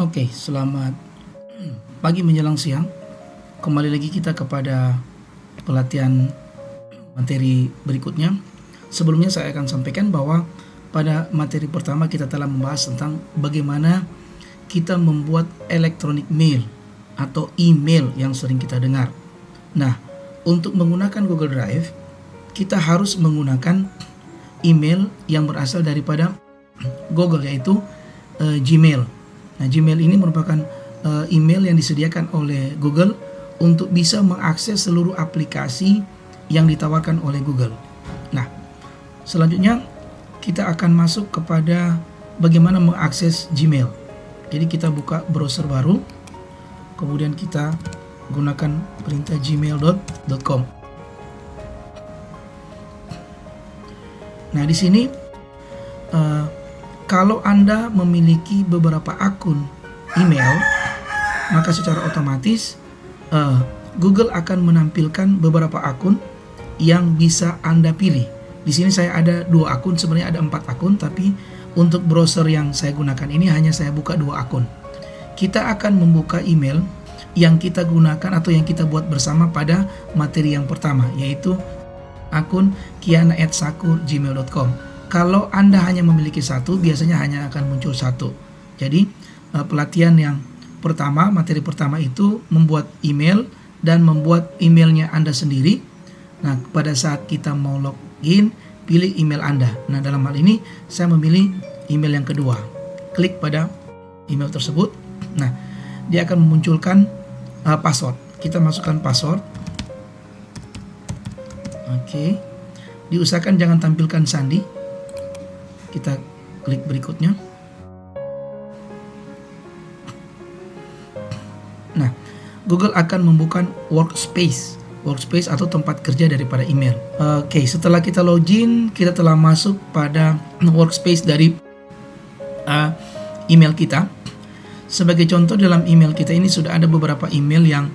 Oke, selamat pagi menjelang siang. Kembali lagi kita kepada pelatihan materi berikutnya. Sebelumnya saya akan sampaikan bahwa pada materi pertama kita telah membahas tentang bagaimana kita membuat electronic mail atau email yang sering kita dengar. Nah, untuk menggunakan Google Drive, kita harus menggunakan email yang berasal daripada Google, yaitu Gmail. Nah, Gmail ini merupakan email yang disediakan oleh Google untuk bisa mengakses seluruh aplikasi yang ditawarkan oleh Google. Nah, selanjutnya kita akan masuk kepada bagaimana mengakses Gmail. Jadi kita buka browser baru, kemudian kita gunakan perintah gmail.com. Nah, di sini kalau Anda memiliki beberapa akun email, maka secara otomatis Google akan menampilkan beberapa akun yang bisa Anda pilih. Di sini saya ada 2 akun, sebenarnya ada 4 akun, tapi untuk browser yang saya gunakan ini hanya saya buka 2 akun. Kita akan membuka email yang kita gunakan atau yang kita buat bersama pada materi yang pertama, yaitu akun kiana@sakur@gmail.com. Kalau Anda hanya memiliki satu, biasanya hanya akan muncul satu. Jadi pelatihan yang pertama, materi pertama itu membuat email dan membuat emailnya Anda sendiri. Nah, pada saat kita mau login, pilih email Anda. Nah, dalam hal ini saya memilih email yang kedua. Klik pada email tersebut. Nah, dia akan memunculkan password. Kita masukkan password. Oke. Diusahakan jangan tampilkan sandi. Kita klik berikutnya. Nah, Google akan membuka workspace atau tempat kerja daripada email. Oke, setelah kita login, kita telah masuk pada workspace dari email kita. Sebagai contoh, dalam email kita ini sudah ada beberapa email yang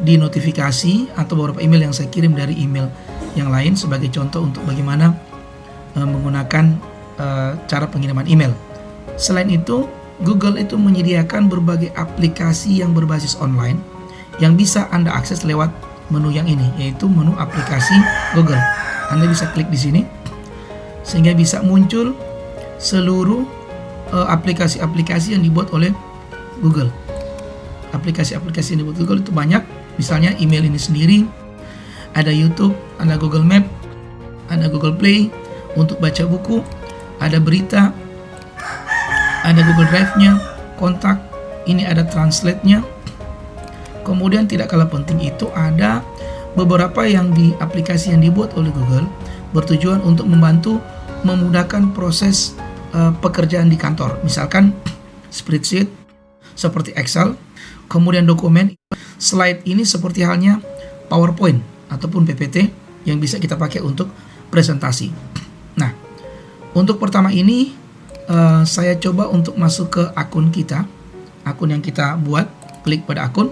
dinotifikasi atau beberapa email yang saya kirim dari email yang lain, sebagai contoh untuk bagaimana menggunakan cara pengiriman email. Selain itu, Google itu menyediakan berbagai aplikasi yang berbasis online yang bisa Anda akses lewat menu yang ini, yaitu menu aplikasi Google. Anda bisa klik di sini sehingga bisa muncul seluruh aplikasi-aplikasi yang dibuat oleh Google. Aplikasi-aplikasi yang dibuat Google itu banyak, misalnya email ini sendiri, ada YouTube, ada Google Map, ada Google Play untuk baca buku, ada berita, ada Google Drive-nya, kontak, ini ada translate-nya. Kemudian tidak kalah penting itu ada beberapa aplikasi yang dibuat oleh Google bertujuan untuk membantu memudahkan proses pekerjaan di kantor. Misalkan spreadsheet seperti Excel, kemudian dokumen, slide ini seperti halnya PowerPoint ataupun PPT yang bisa kita pakai untuk presentasi. Nah, untuk pertama ini saya coba untuk masuk ke akun kita, akun yang kita buat. Klik pada akun,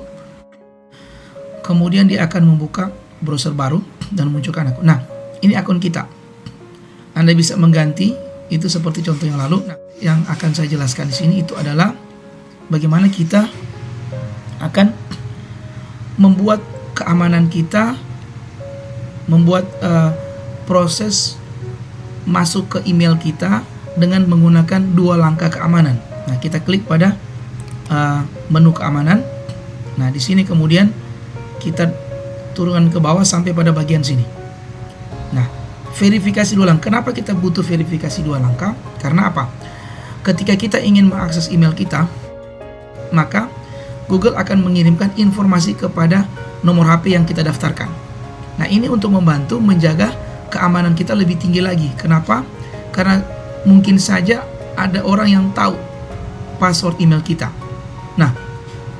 kemudian dia akan membuka browser baru dan munculkan akun. Nah, ini akun kita. Anda bisa mengganti, itu seperti contoh yang lalu. Nah, yang akan saya jelaskan di sini itu adalah bagaimana kita akan membuat keamanan kita, membuat proses masuk ke email kita dengan menggunakan 2 langkah keamanan. Nah, kita klik pada menu keamanan. Nah, di sini kemudian kita turunkan ke bawah sampai pada bagian sini. Nah, verifikasi 2 langkah. Kenapa kita butuh verifikasi 2 langkah? Karena apa? Ketika kita ingin mengakses email kita, maka Google akan mengirimkan informasi kepada nomor HP yang kita daftarkan. Nah, ini untuk membantu menjaga keamanan kita lebih tinggi lagi. Kenapa? Karena mungkin saja ada orang yang tahu password email kita. Nah,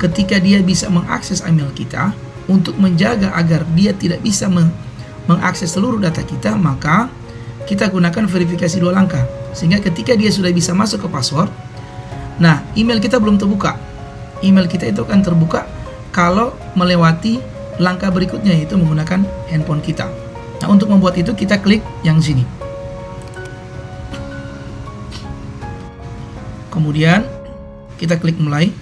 ketika dia bisa mengakses email kita, untuk menjaga agar dia tidak bisa mengakses seluruh data kita, maka kita gunakan verifikasi 2 langkah. Sehingga ketika dia sudah bisa masuk ke password, nah, email kita belum terbuka. Email kita itu akan terbuka kalau melewati langkah berikutnya, yaitu menggunakan handphone kita. Nah, untuk membuat itu kita klik yang sini. Kemudian Kita klik mulai.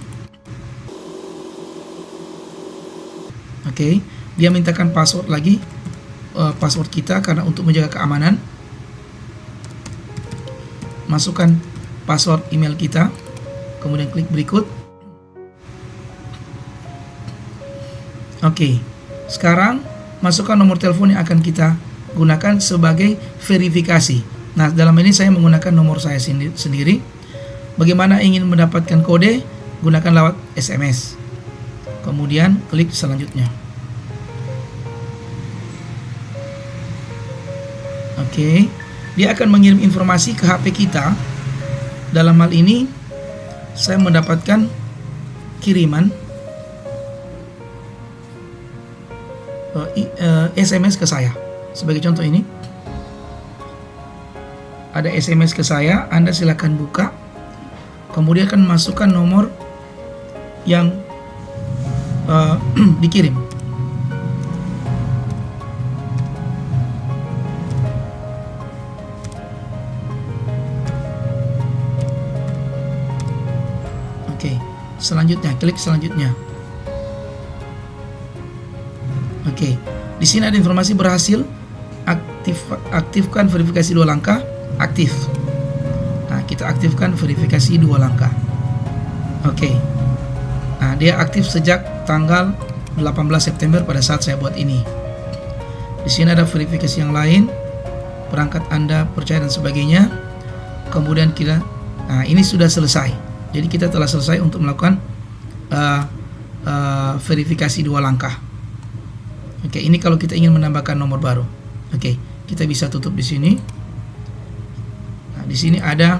Oke, dia mintakan password lagi, password kita karena untuk menjaga keamanan. Masukkan password email kita, kemudian klik berikut. Oke, sekarang masukkan nomor telepon yang akan kita gunakan sebagai verifikasi. Nah, dalam ini saya menggunakan nomor saya sendiri. Bagaimana ingin mendapatkan kode? Gunakan lewat SMS. Kemudian klik selanjutnya. Oke, dia akan mengirim informasi ke HP kita. Dalam hal ini saya mendapatkan kiriman SMS ke saya. Sebagai contoh ini ada SMS ke saya, Anda silakan buka, kemudian akan masukkan nomor yang dikirim. Oke, selanjutnya klik selanjutnya. Oke, di sini ada informasi berhasil, aktifkan verifikasi 2 langkah, aktif. Nah, kita aktifkan verifikasi 2 langkah. Oke. Nah, dia aktif sejak tanggal 18 September pada saat saya buat ini. Di sini ada verifikasi yang lain, perangkat Anda percaya dan sebagainya. Kemudian nah ini sudah selesai. Jadi kita telah selesai untuk melakukan verifikasi 2 langkah. Oke, ini kalau kita ingin menambahkan nomor baru. Oke, kita bisa tutup di sini. Nah, di sini ada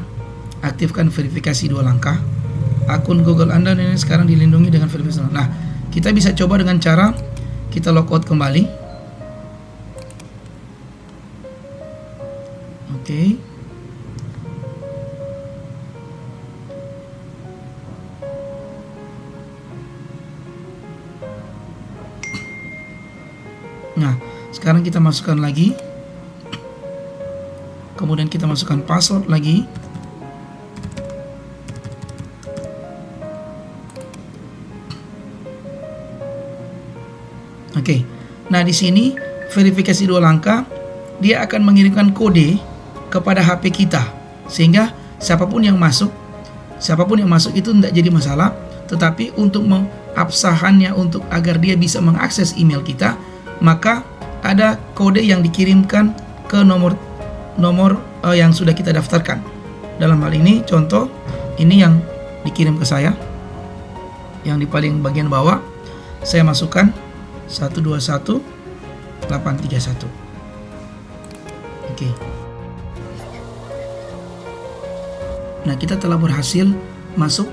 aktifkan verifikasi 2 langkah. Akun Google Anda ini sekarang dilindungi dengan verifikasi. Nah, kita bisa coba dengan cara kita logout kembali. Oke. Nah, sekarang kita masukkan lagi. Kemudian kita masukkan password lagi. Oke. Nah, di sini verifikasi 2 langkah, dia akan mengirimkan kode kepada HP kita. Sehingga siapapun yang masuk itu tidak jadi masalah, tetapi untuk mengabsahannya untuk agar dia bisa mengakses email kita, maka ada kode yang dikirimkan ke nomor yang sudah kita daftarkan. Dalam hal ini contoh ini yang dikirim ke saya, yang di paling bagian bawah saya masukkan 121831. Oke. Nah, kita telah berhasil masuk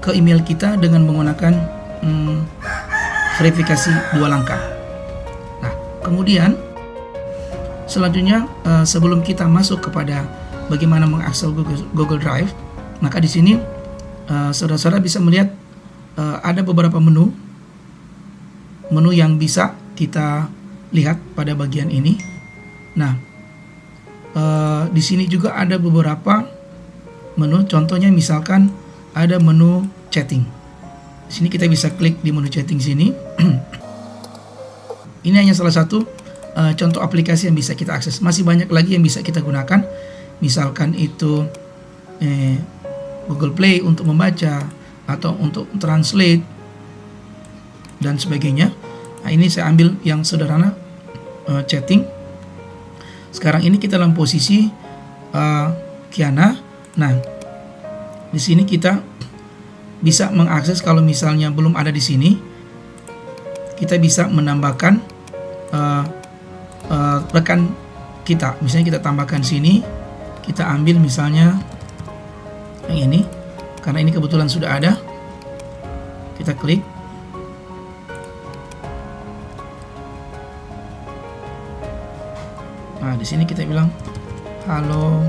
ke email kita dengan menggunakan verifikasi 2 langkah. Nah, kemudian selanjutnya sebelum kita masuk kepada bagaimana mengakses Google Drive, maka di sini saudara-saudara bisa melihat ada beberapa menu yang bisa kita lihat pada bagian ini. Nah, di sini juga ada beberapa menu. Contohnya misalkan ada menu chatting. Di sini kita bisa klik di menu chatting sini. Ini hanya salah satu contoh aplikasi yang bisa kita akses. Masih banyak lagi yang bisa kita gunakan. Misalkan itu Google Play untuk membaca atau untuk translate dan sebagainya. Nah, ini saya ambil yang sederhana, chatting. Sekarang ini kita dalam posisi Kiana. Nah, di sini kita bisa mengakses. Kalau misalnya belum ada di sini, kita bisa menambahkan rekan kita. Misalnya kita tambahkan sini, kita ambil misalnya yang ini, karena ini kebetulan sudah ada. Kita klik. Nah, di sini kita bilang halo.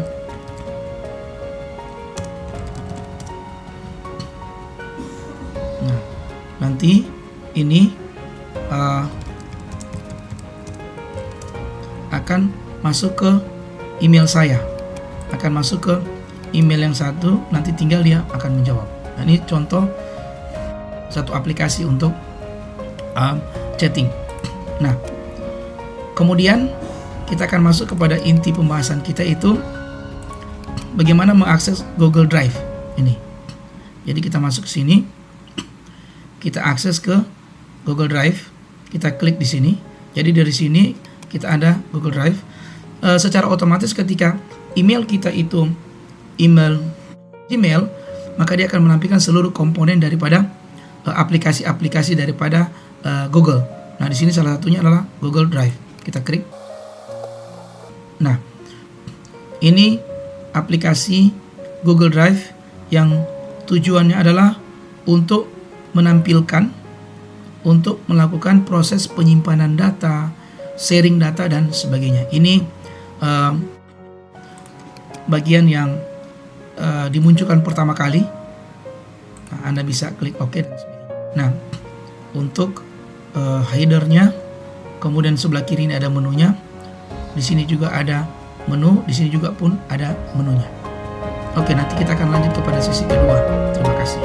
Nah, nanti ini akan masuk ke email saya, akan masuk ke email yang satu, nanti tinggal dia akan menjawab. Nah, ini contoh satu aplikasi untuk chatting. Nah, kemudian kita akan masuk kepada inti pembahasan kita, itu bagaimana mengakses Google Drive ini. Jadi kita masuk ke sini, kita akses ke Google Drive, kita klik di sini. Jadi dari sini kita ada Google Drive. Secara otomatis ketika email kita itu email Gmail, maka dia akan menampilkan seluruh komponen daripada aplikasi-aplikasi daripada Google. Nah, di sini salah satunya adalah Google Drive. Kita klik. Nah, ini aplikasi Google Drive yang tujuannya adalah untuk menampilkan, untuk melakukan proses penyimpanan data, sharing data, dan sebagainya. Ini bagian yang dimunculkan pertama kali. Nah, Anda bisa klik OK dan sebagainya. Nah, untuk headernya, kemudian sebelah kiri ini ada menunya. Di sini juga ada menu, di sini juga pun ada menunya. Oke, nanti kita akan lanjut kepada sesi kedua. Terima kasih.